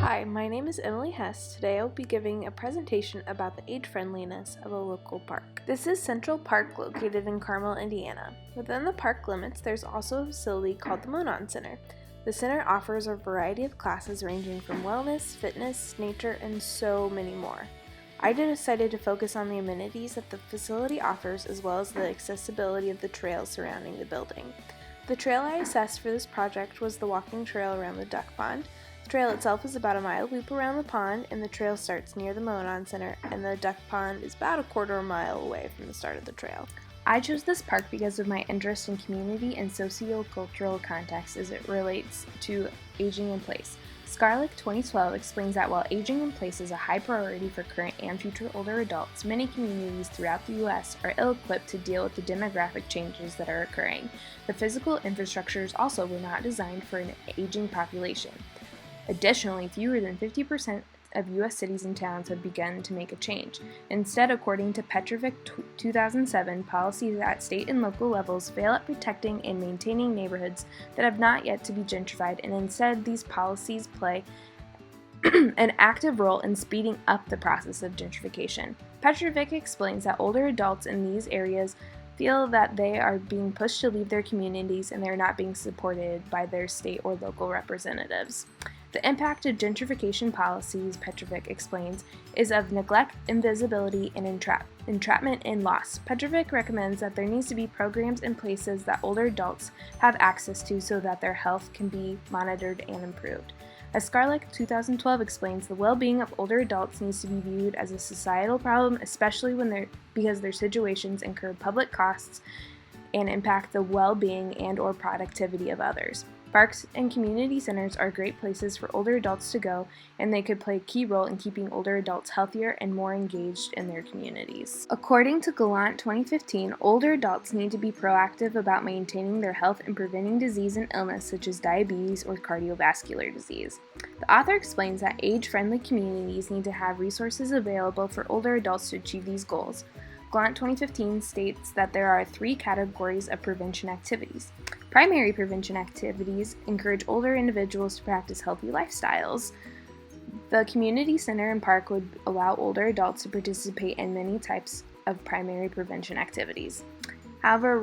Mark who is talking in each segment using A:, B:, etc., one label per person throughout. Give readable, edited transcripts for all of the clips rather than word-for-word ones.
A: Hi, my name is Emily Hess. Today I'll be giving a presentation about the age-friendliness of a local park. This is Central Park located in Carmel, Indiana. Within the park limits, there's also a facility called the Monon Center. The center offers a variety of classes ranging from wellness, fitness, nature, and so many more. I decided to focus on the amenities that the facility offers as well as the accessibility of the trails surrounding the building. The trail I assessed for this project was the walking trail around the duck pond. The trail itself is about a mile loop around the pond, and the trail starts near the Monon Center, and the duck pond is about a quarter mile away from the start of the trail. I chose this park because of my interest in community and socio-cultural context as it relates to aging in place. Scarlett 2012 explains that while aging in place is a high priority for current and future older adults, many communities throughout the U.S. are ill-equipped to deal with the demographic changes that are occurring. The physical infrastructures also were not designed for an aging population. Additionally, fewer than 50% of U.S. cities and towns have begun to make a change. Instead, according to Petrovic 2007, policies at state and local levels fail at protecting and maintaining neighborhoods that have not yet to be gentrified, and instead these policies play an active role in speeding up the process of gentrification. Petrovic explains that older adults in these areas feel that they are being pushed to leave their communities and they are not being supported by their state or local representatives. The impact of gentrification policies, Petrovic explains, is of neglect, invisibility, and entrapment and loss. Petrovic recommends that there needs to be programs and places that older adults have access to so that their health can be monitored and improved. As Scarlett 2012 explains, the well-being of older adults needs to be viewed as a societal problem, especially because their situations incur public costs and impact the well-being and/or productivity of others. Parks and community centers are great places for older adults to go, and they could play a key role in keeping older adults healthier and more engaged in their communities. According to Gallant 2015, older adults need to be proactive about maintaining their health and preventing disease and illness such as diabetes or cardiovascular disease. The author explains that age-friendly communities need to have resources available for older adults to achieve these goals. Gallant 2015 states that there are 3 categories of prevention activities. Primary prevention activities encourage older individuals to practice healthy lifestyles. The community center and park would allow older adults to participate in many types of primary prevention activities. However,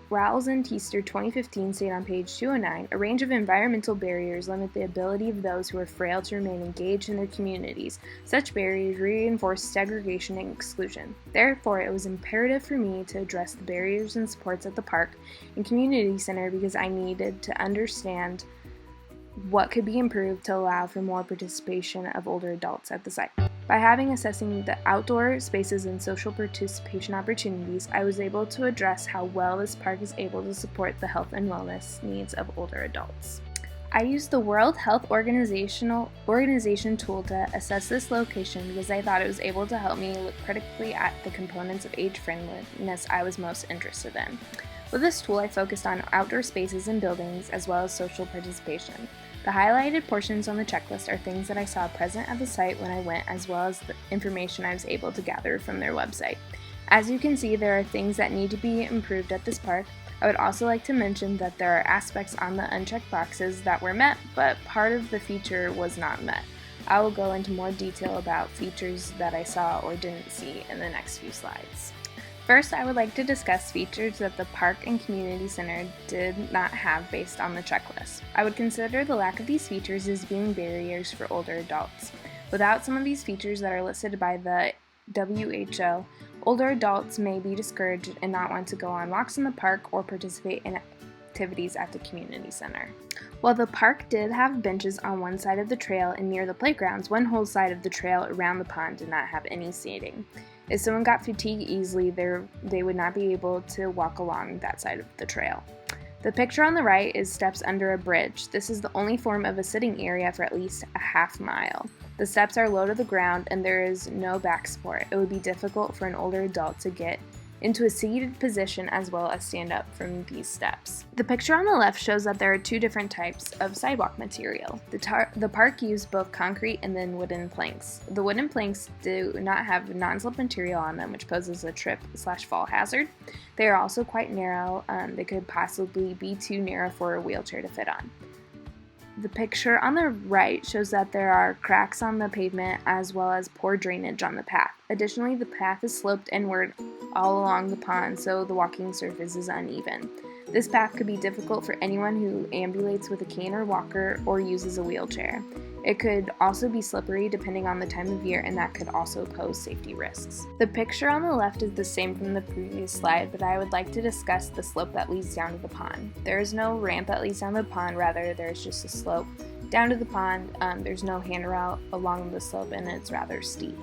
A: Rowles and Teester 2015 state on page 209, a range of environmental barriers limit the ability of those who are frail to remain engaged in their communities. Such barriers reinforce segregation and exclusion. Therefore, it was imperative for me to address the barriers and supports at the park and community center because I needed to understand what could be improved to allow for more participation of older adults at the site. By assessing the outdoor spaces and social participation opportunities, I was able to address how well this park is able to support the health and wellness needs of older adults. I used the World Health Organization tool to assess this location because I thought it was able to help me look critically at the components of age-friendliness I was most interested in. With this tool, I focused on outdoor spaces and buildings as well as social participation. The highlighted portions on the checklist are things that I saw present at the site when I went, as well as the information I was able to gather from their website. As you can see, there are things that need to be improved at this park. I would also like to mention that there are aspects on the unchecked boxes that were met, but part of the feature was not met. I will go into more detail about features that I saw or didn't see in the next few slides. First, I would like to discuss features that the Park and Community Center did not have based on the checklist. I would consider the lack of these features as being barriers for older adults. Without some of these features that are listed by the WHO, older adults may be discouraged and not want to go on walks in the park or participate in activities at the community center. While the park did have benches on one side of the trail and near the playgrounds, one whole side of the trail around the pond did not have any seating. If someone got fatigued easily, they would not be able to walk along that side of the trail. The picture on the right is steps under a bridge. This is the only form of a sitting area for at least a half mile. The steps are low to the ground and there is no back support. It would be difficult for an older adult to get into a seated position as well as stand up from these steps. The picture on the left shows that there are 2 different types of sidewalk material. The park used both concrete and then wooden planks. The wooden planks do not have non-slip material on them, which poses a trip/fall hazard. They are also quite narrow. They could possibly be too narrow for a wheelchair to fit on. The picture on the right shows that there are cracks on the pavement as well as poor drainage on the path. Additionally, the path is sloped inward all along the pond, so the walking surface is uneven. This path could be difficult for anyone who ambulates with a cane or walker or uses a wheelchair. It could also be slippery depending on the time of year, and that could also pose safety risks. The picture on the left is the same from the previous slide, but I would like to discuss the slope that leads down to the pond. There is no ramp that leads down to the pond, rather there's just a slope down to the pond. There's no handrail along the slope, and it's rather steep.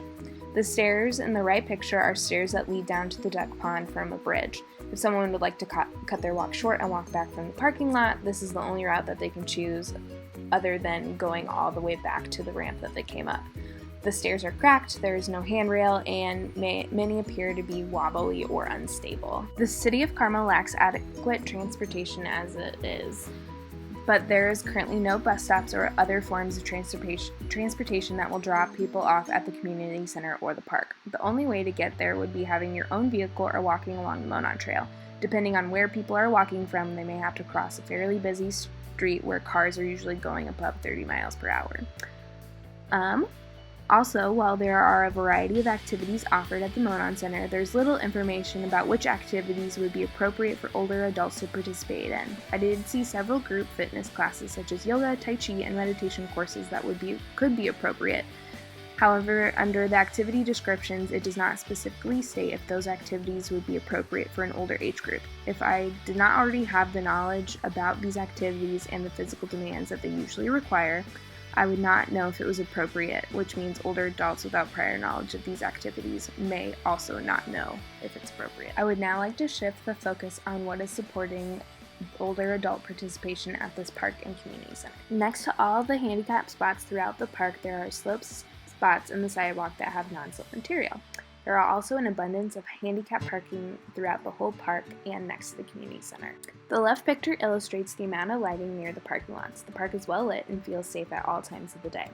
A: The stairs in the right picture are stairs that lead down to the duck pond from a bridge. If someone would like to cut their walk short and walk back from the parking lot, this is the only route that they can choose other than going all the way back to the ramp that they came up. The stairs are cracked, there is no handrail, and many appear to be wobbly or unstable. The city of Carmel lacks adequate transportation as it is, but there is currently no bus stops or other forms of transportation that will drop people off at the community center or the park. The only way to get there would be having your own vehicle or walking along the Monon Trail. Depending on where people are walking from, they may have to cross a fairly busy street where cars are usually going above 30 miles per hour. Also, while there are a variety of activities offered at the Monon Center, there's little information about which activities would be appropriate for older adults to participate in. I did see several group fitness classes such as yoga, tai chi, and meditation courses that could be appropriate. However, under the activity descriptions, it does not specifically state if those activities would be appropriate for an older age group. If I did not already have the knowledge about these activities and the physical demands that they usually require, I would not know if it was appropriate, which means older adults without prior knowledge of these activities may also not know if it's appropriate. I would now like to shift the focus on what is supporting older adult participation at this park and community center. Next to all of the handicap spots throughout the park, there are slopes spots in the sidewalk that have non-slip material. There are also an abundance of handicap parking throughout the whole park and next to the community center. The left picture illustrates the amount of lighting near the parking lots. The park is well lit and feels safe at all times of the day.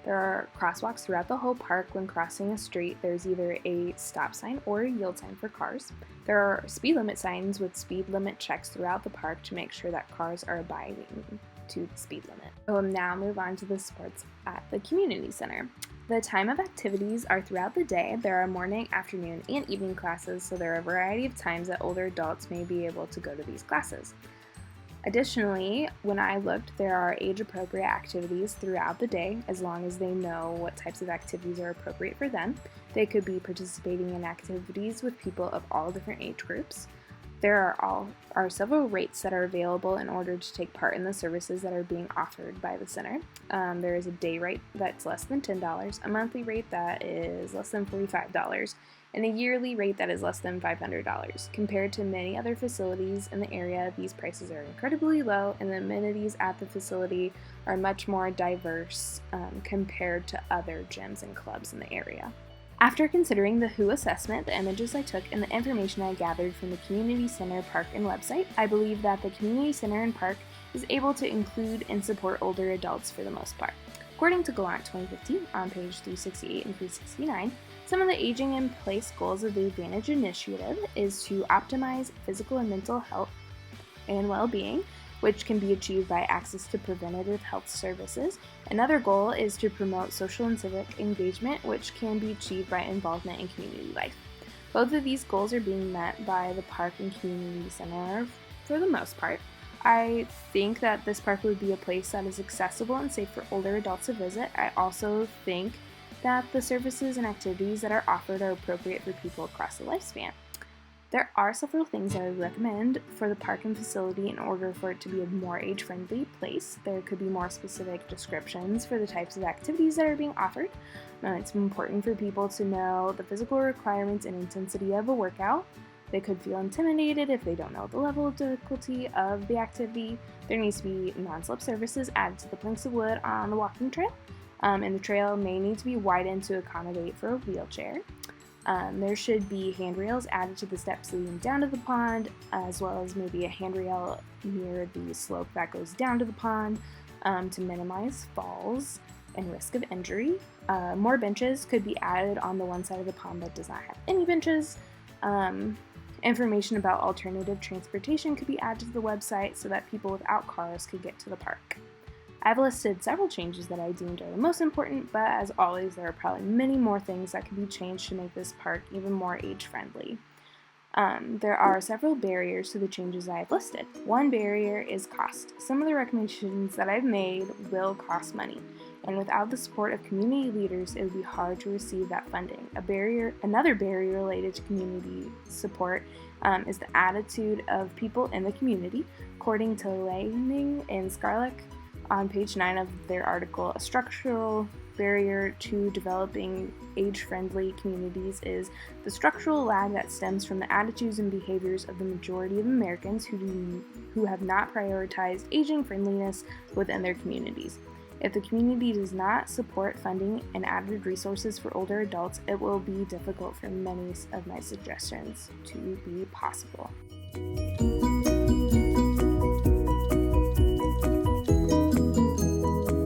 A: There are crosswalks throughout the whole park. When crossing a street, there's either a stop sign or a yield sign for cars. There are speed limit signs with speed limit checks throughout the park to make sure that cars are abiding to the speed limit. We'll now move on to the sports at the community center. The time of activities are throughout the day. There are morning, afternoon, and evening classes, so there are a variety of times that older adults may be able to go to these classes. Additionally, when I looked, there are age-appropriate activities throughout the day, as long as they know what types of activities are appropriate for them. They could be participating in activities with people of all different age groups. There are several rates that are available in order to take part in the services that are being offered by the center. There is a day rate that's less than $10, a monthly rate that is less than $45, and a yearly rate that is less than $500. Compared to many other facilities in the area, these prices are incredibly low, and the amenities at the facility are much more diverse compared to other gyms and clubs in the area. After considering the WHO assessment, the images I took, and the information I gathered from the Community Center Park and website, I believe that the Community Center and Park is able to include and support older adults for the most part. According to Gallant 2015, on page 368 and 369, some of the Aging in Place goals of the Advantage Initiative is to optimize physical and mental health and well-being, which can be achieved by access to preventative health services. Another goal is to promote social and civic engagement, which can be achieved by involvement in community life. Both of these goals are being met by the park and community center for the most part. I think that this park would be a place that is accessible and safe for older adults to visit. I also think that the services and activities that are offered are appropriate for people across the lifespan. There are several things that I would recommend for the park and facility in order for it to be a more age-friendly place. There could be more specific descriptions for the types of activities that are being offered. It's important for people to know the physical requirements and intensity of a workout. They could feel intimidated if they don't know the level of difficulty of the activity. There needs to be non-slip surfaces added to the planks of wood on the walking trail, and the trail may need to be widened to accommodate for a wheelchair. There should be handrails added to the steps leading down to the pond, as well as maybe a handrail near the slope that goes down to the pond to minimize falls and risk of injury. More benches could be added on the one side of the pond that does not have any benches. Information about alternative transportation could be added to the website so that people without cars could get to the park. I've listed several changes that I deemed are the most important, but as always, there are probably many more things that could be changed to make this park even more age-friendly. There are several barriers to the changes I have listed. One barrier is cost. Some of the recommendations that I've made will cost money, and without the support of community leaders, it would be hard to receive that funding. Another barrier related to community support is the attitude of people in the community. According to Lanning and Scarlett on page 9 of their article, a structural barrier to developing age-friendly communities is the structural lag that stems from the attitudes and behaviors of the majority of Americans who have not prioritized aging friendliness within their communities. If the community does not support funding and added resources for older adults, it will be difficult for many of my suggestions to be possible.